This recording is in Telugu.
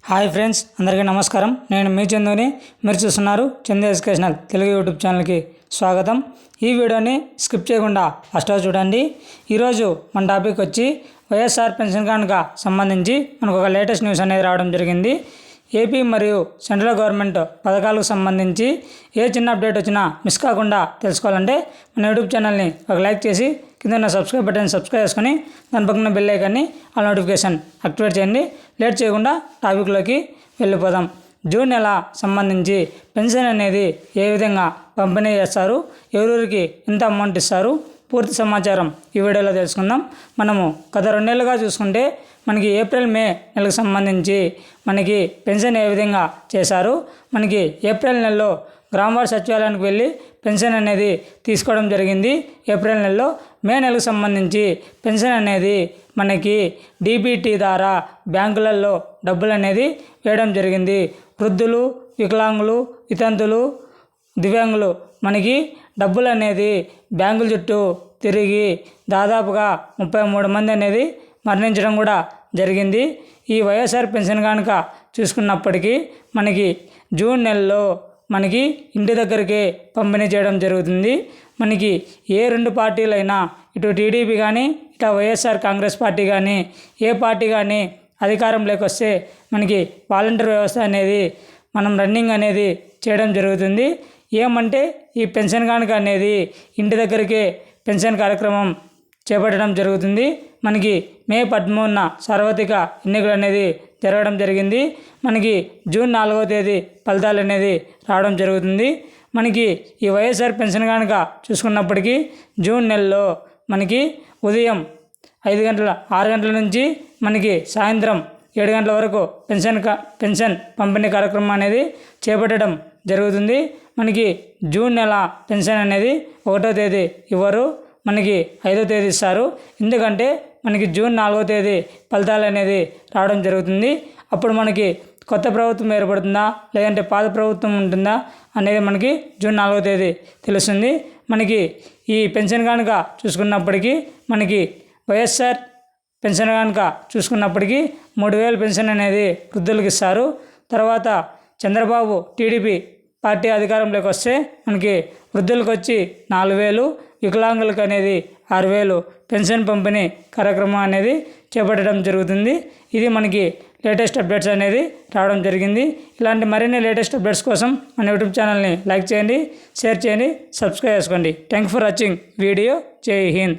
హాయ్ ఫ్రెండ్స్, అందరికీ నమస్కారం. నేను మీ చందుని. మీరు చూస్తున్నారు చందు ఎడ్యుకేషనల్ తెలుగు యూట్యూబ్ ఛానల్కి స్వాగతం. ఈ వీడియోని స్కిప్ చేయకుండా ఫస్ట్ చూడండి. ఈరోజు మన టాపిక్ వచ్చి వైఎస్ఆర్ పెన్షన్ కార్డుకు సంబంధించి మనకు ఒక లేటెస్ట్ న్యూస్ అనేది రావడం జరిగింది. ఏపీ మరియు సెంట్రల్ గవర్నమెంట్ పథకాలకు సంబంధించి ఏ చిన్న అప్డేట్ వచ్చినా మిస్ కాకుండా తెలుసుకోవాలంటే మన యూట్యూబ్ ఛానల్ని ఒక లైక్ చేసి కింద ఉన్న సబ్స్క్రైబ్ బటన్ సబ్స్క్రైబ్ చేసుకొని దాని పక్కన బెల్ ఐకాన్ని ఆ నోటిఫికేషన్ యాక్టివేట్ చేయండి. లేట్ చేయకుండా టాపిక్లోకి వెళ్ళిపోదాం. జూన్ నెల సంబంధించి పెన్షన్ అనేది ఏ విధంగా పంపిణీ చేస్తారు, ఎవరెవరికి ఎంత అమౌంట్ ఇస్తారు, పూర్తి సమాచారం ఈ వీడియోలో తెలుసుకుందాం. మనము గత 2 నెలలుగా చూసుకుంటే మనకి ఏప్రిల్ మే నెలకు సంబంధించి మనకి పెన్షన్ ఏ విధంగా చేశారు, మనకి ఏప్రిల్ నెలలో గ్రామవార్డు సచివాలయానికి వెళ్ళి పెన్షన్ అనేది తీసుకోవడం జరిగింది ఏప్రిల్ నెలలో. మే నెలకు సంబంధించి పెన్షన్ అనేది మనకి డీబీటీ ద్వారా బ్యాంకులలో డబ్బులు అనేది వేయడం జరిగింది. వృద్ధులు, వికలాంగులు, వితంతులు, దివ్యాంగులు మనకి డబ్బులు అనేది బ్యాంకుల చుట్టూ తిరిగి దాదాపుగా 33 మంది అనేది మరణించడం కూడా జరిగింది. ఈ వైఎస్ఆర్ పెన్షన్ కనుక చూసుకున్నప్పటికీ మనకి జూన్ నెలలో మనకి ఇంటి దగ్గరికి పంపిణీ చేయడం జరుగుతుంది. మనకి ఏ 2 పార్టీలైనా, ఇటు టీడీపీ కానీ ఇటు వైఎస్ఆర్ కాంగ్రెస్ పార్టీ కానీ, ఏ పార్టీ కానీ అధికారంలోకి వస్తే మనకి వాలంటీర్ వ్యవస్థ అనేది మనం రన్నింగ్ అనేది చేయడం జరుగుతుంది. ఏమంటే ఈ పెన్షన్ కానుక అనేది ఇంటి దగ్గరికి పెన్షన్ కార్యక్రమం చేపట్టడం జరుగుతుంది. మనకి మే 13న సార్వత్రిక ఎన్నికలు అనేది జరగడం జరిగింది. మనకి జూన్ 4వ తేదీ ఫలితాలు అనేది రావడం జరుగుతుంది. మనకి ఈ వైఎస్ఆర్ పెన్షన్ కనుక చూసుకున్నప్పటికీ జూన్ నెలలో మనకి ఉదయం 6 గంటల నుంచి మనకి సాయంత్రం 7 గంటల వరకు పెన్షన్ పంపిణీ కార్యక్రమం అనేది చేపట్టడం జరుగుతుంది. మనకి జూన్ నెల పెన్షన్ అనేది 1వ తేదీ ఇవ్వరు, మనకి 5వ తేదీ ఇస్తారు. ఎందుకంటే మనకి జూన్ 4వ తేదీ ఫలితాలు అనేది రావడం జరుగుతుంది. అప్పుడు మనకి కొత్త ప్రభుత్వం ఏర్పడుతుందా లేదంటే పాత ప్రభుత్వం ఉంటుందా అనేది మనకి జూన్ 4వ తేదీ తెలుస్తుంది. మనకి ఈ పెన్షన్ కనుక చూసుకున్నప్పటికీ మనకి వైఎస్ఆర్ పెన్షన్ కనుక చూసుకున్నప్పటికీ 3,000 పెన్షన్ అనేది వృద్ధులకు ఇస్తారు. తర్వాత చంద్రబాబు టీడీపీ పార్టీ అధికారంలోకి వస్తే మనకి వృద్ధులకు వచ్చి 4,000, వికలాంగులకు అనేది 6,000 పెన్షన్ పంపిణీ కార్యక్రమం అనేది చేపట్టడం జరుగుతుంది. ఇది మనకి లేటెస్ట్ అప్డేట్స్ అనేది రావడం జరిగింది. ఇలాంటి మరిన్ని లేటెస్ట్ అప్డేట్స్ కోసం మన యూట్యూబ్ ఛానల్ని లైక్ చేయండి, షేర్ చేయండి, సబ్స్క్రైబ్ చేసుకోండి. Thank for watching video. జై హింద్.